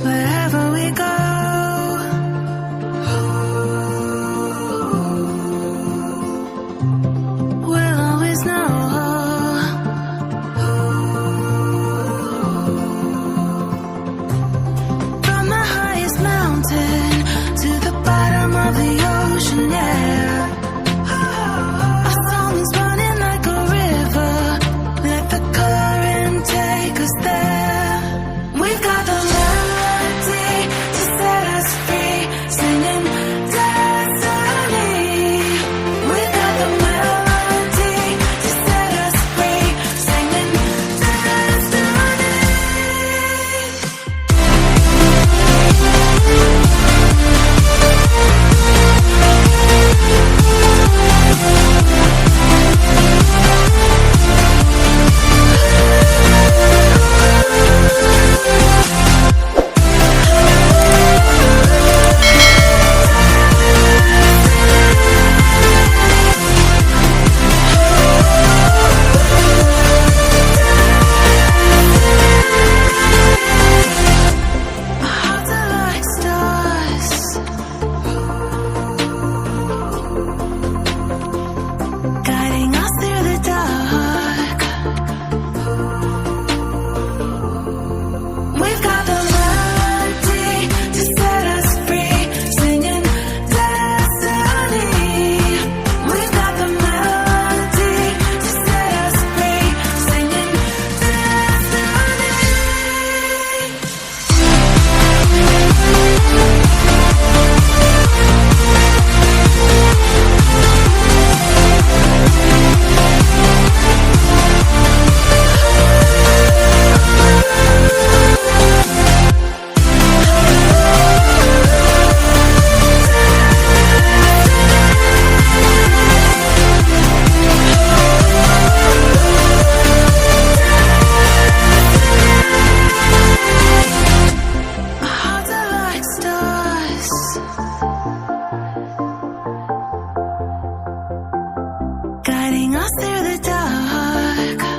Wherever we go, we'll always know. From the highest mountain to the bottom of the ocean, yeah. Our song is running like a river. Let the current take us there. We've got the melody to set us free, singing destiny. We've got the melody to set us free, singing destiny. Our hearts are like stars, guiding us through the dark. We've got the melody to set us free, singing destiny. We've got the melody to set us free, singing destiny. Our hearts are like stars, guiding us through the dark.